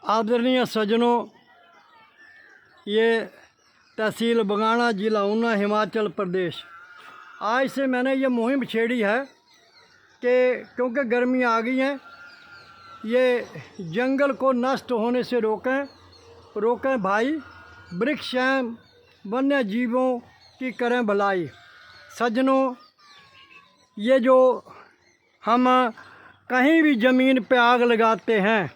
आदरणीय सज्जनों, ये तहसील बगाना, ज़िला ऊना, हिमाचल प्रदेश। आज से मैंने ये मुहिम छेड़ी है कि क्योंकि गर्मी आ गई हैं, ये जंगल को नष्ट होने से रोकें भाई। वृक्ष एवं वन्य जीवों की करें भलाई। सज्जनों, ये जो हम कहीं भी ज़मीन पे आग लगाते हैं,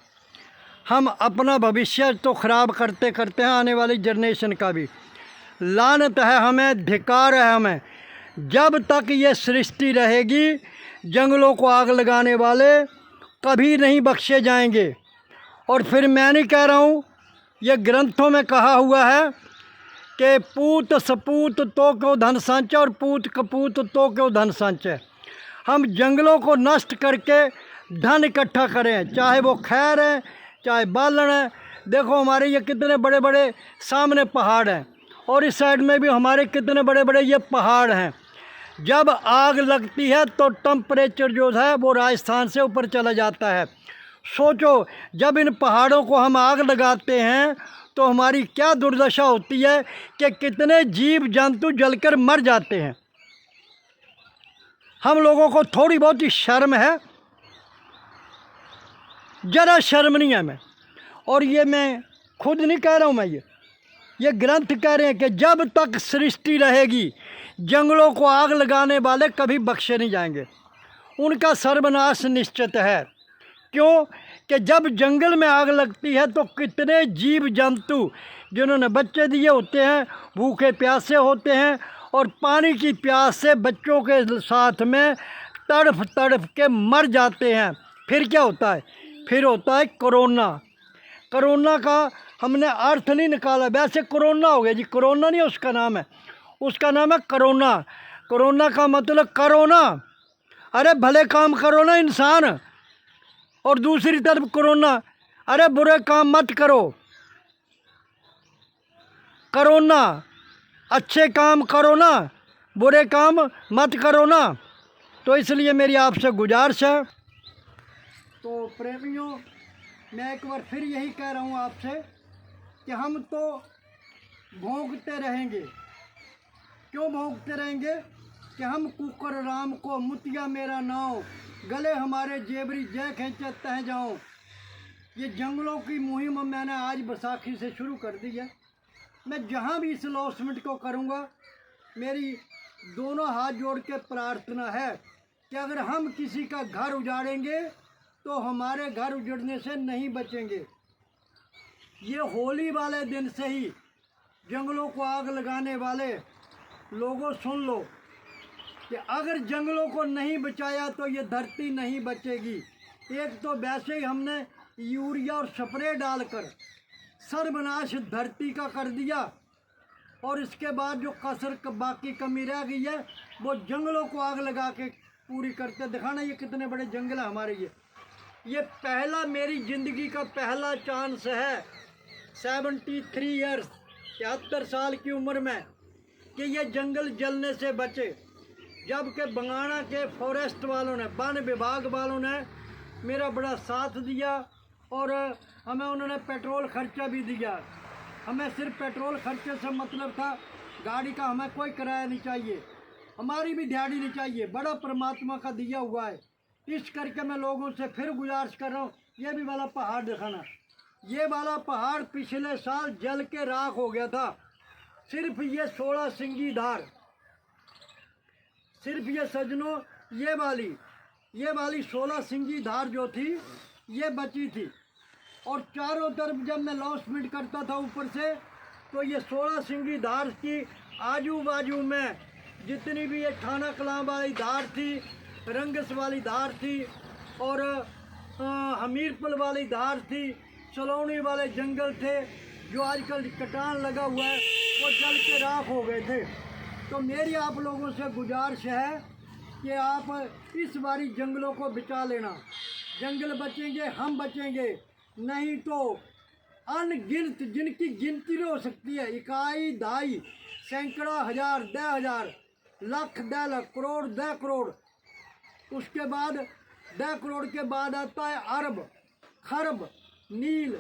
हम अपना भविष्य तो ख़राब करते करते हैं, आने वाली जनरेशन का भी। लानत है हमें, धिक्कार है हमें। जब तक ये सृष्टि रहेगी, जंगलों को आग लगाने वाले कभी नहीं बख्शे जाएंगे। और फिर मैं नहीं कह रहा हूँ, ये ग्रंथों में कहा हुआ है कि पूत सपूत तो क्यों धन संचय और पूत कपूत तो क्यों धन संचय। हम जंगलों को नष्ट करके धन इकट्ठा करें, चाहे वो खैर है, चाहे बालन है। देखो हमारे ये कितने बड़े बड़े सामने पहाड़ हैं, और इस साइड में भी हमारे कितने बड़े बड़े ये पहाड़ हैं। जब आग लगती है तो टेम्परेचर जो है वो राजस्थान से ऊपर चला जाता है। सोचो, जब इन पहाड़ों को हम आग लगाते हैं तो हमारी क्या दुर्दशा होती है कि कितने जीव जंतु जलकर मर जाते हैं। हम लोगों को थोड़ी बहुत ही शर्म है, ज़रा शर्म नहीं है हमें। और ये मैं खुद नहीं कह रहा हूँ, मैं ये ग्रंथ कह रहे हैं कि जब तक सृष्टि रहेगी, जंगलों को आग लगाने वाले कभी बख्शे नहीं जाएंगे, उनका सर्वनाश निश्चित है। क्यों कि जब जंगल में आग लगती है तो कितने जीव जंतु जिन्होंने बच्चे दिए होते हैं, भूखे प्यासे होते हैं, और पानी की प्यास से बच्चों के साथ में तड़फ तड़फ के मर जाते हैं। फिर क्या होता है? फिर होता है कोरोना। कोरोना का हमने अर्थ नहीं निकाला, वैसे कोरोना हो गया जी, कोरोना नहीं उसका नाम है, उसका नाम है कोरोना। कोरोना का मतलब करोना, अरे भले काम करो ना इंसान। और दूसरी तरफ कोरोना, अरे बुरे काम मत करो। कोरोना, अच्छे काम करो ना, बुरे काम मत करो ना। तो इसलिए मेरी आपसे गुजारिश है। तो प्रेमियों, मैं एक बार फिर यही कह रहा हूँ आपसे कि हम तो भोंकते रहेंगे। क्यों भोंकते रहेंगे? कि हम कुकर राम को मुतिया मेरा नाव, गले हमारे जेबरी जय खेचे तह जाऊँ। ये जंगलों की मुहिम मैंने आज बैसाखी से शुरू कर दी है। मैं जहाँ भी इस लॉन्चमेंट को करूँगा, मेरी दोनों हाथ जोड़ के प्रार्थना है कि अगर हम किसी का घर उजाड़ेंगे तो हमारे घर उजड़ने से नहीं बचेंगे। ये होली वाले दिन से ही जंगलों को आग लगाने वाले लोगों, सुन लो कि अगर जंगलों को नहीं बचाया तो ये धरती नहीं बचेगी। एक तो वैसे ही हमने यूरिया और स्प्रे डालकर सर्वनाश धरती का कर दिया, और इसके बाद जो कसर बाकी कमी रह गई है वो जंगलों को आग लगा के पूरी करते दिखाना। ये कितने बड़े जंगल है हमारे। ये पहला, मेरी ज़िंदगी का पहला चांस है 73 ईयर्स, 73 साल की उम्र में, कि ये जंगल जलने से बचे। जबकि बंगाणा के फॉरेस्ट वालों ने, वन विभाग वालों ने मेरा बड़ा साथ दिया, और हमें उन्होंने पेट्रोल खर्चा भी दिया। हमें सिर्फ पेट्रोल खर्चे से मतलब था, गाड़ी का हमें कोई किराया नहीं चाहिए, हमारी भी दिहाड़ी नहीं चाहिए, बड़ा परमात्मा का दिया हुआ है। इस करके मैं लोगों से फिर गुजारिश कर रहा हूँ, ये भी वाला पहाड़ दिखाना। ये वाला पहाड़ पिछले साल जल के राख हो गया था। सिर्फ ये 16 सिंगी धार, सिर्फ ये सज्जनों, ये वाली 16 सिंगी धार जो थी ये बची थी। और चारों तरफ जब मैं लॉन्चमेंट करता था ऊपर से, तो ये 16 सिंगी धार की आजू बाजू में जितनी भी ये थाना कलां वाली धार थी, रंगस वाली धार थी, और हमीरपुर वाली धार थी, सलोनी वाले जंगल थे, जो आजकल कटान लगा हुआ है, वो जल के राख हो गए थे। तो मेरी आप लोगों से गुजारिश है कि आप इस बारी जंगलों को बचा लेना। जंगल बचेंगे, हम बचेंगे, नहीं तो अनगिनत, जिनकी गिनती नहीं हो सकती है, इकाई दाई, सैकड़ा, हजार, 10,000, लाख, 10 लाख, करोड़, 10 करोड़, उसके बाद 10 करोड़ के बाद आता है अरब, खरब, नील,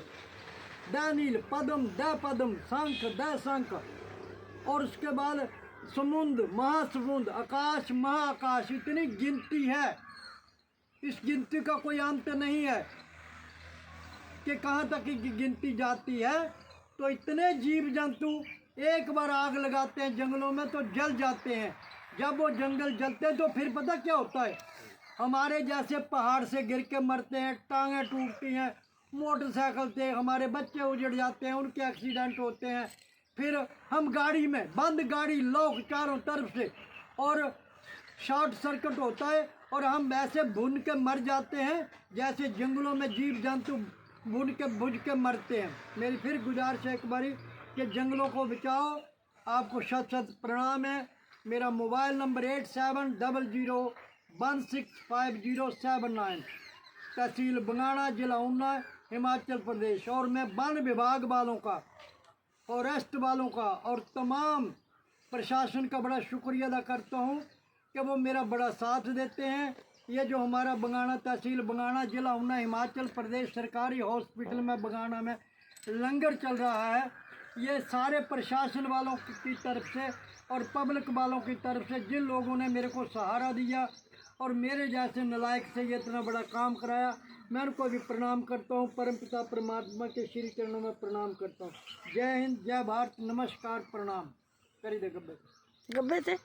द नील, पद्म द पद्म, शंख द शंख, और उसके बाद समुद्र, महासमुद्र, आकाश, महाआकाश, इतनी गिनती है, इस गिनती का कोई अंत नहीं है कि कहाँ तक की गिनती जाती है। तो इतने जीव जंतु एक बार आग लगाते हैं जंगलों में तो जल जाते हैं। जब वो जंगल जलते हैं तो फिर पता क्या होता है, हमारे जैसे पहाड़ से गिर के मरते हैं, टांगें टूटती हैं, मोटरसाइकिल से हमारे बच्चे उजड़ जाते हैं, उनके एक्सीडेंट होते हैं, फिर हम गाड़ी में बंद, गाड़ी लॉक चारों तरफ से, और शॉर्ट सर्किट होता है और हम ऐसे भुन के मर जाते हैं जैसे जंगलों में जीव जंतु भुन के बुझ के मरते हैं। मेरी फिर गुजारिश है एक बारी कि जंगलों को बचाओ। आपको शत शत प्रणाम है। मेरा मोबाइल नंबर 8700165079, तहसील बंगाणा, जिला ऊना, हिमाचल प्रदेश। और मैं वन विभाग वालों का, फॉरेस्ट वालों का और तमाम प्रशासन का बड़ा शुक्रिया अदा करता हूँ कि वो मेरा बड़ा साथ देते हैं। ये जो हमारा बंगाणा, तहसील बंगाणा, जिला ऊना, हिमाचल प्रदेश, सरकारी हॉस्पिटल में बंगाणा में लंगर चल रहा है, ये सारे प्रशासन वालों की तरफ से और पब्लिक वालों की तरफ से, जिन लोगों ने मेरे को सहारा दिया और मेरे जैसे नालायक से ये इतना बड़ा काम कराया, मैं उनको भी प्रणाम करता हूँ। परमपिता परमात्मा के श्री चरणों में प्रणाम करता हूँ। जय हिंद, जय भारत, नमस्कार, प्रणाम। करी दे गब्बे गब्बे से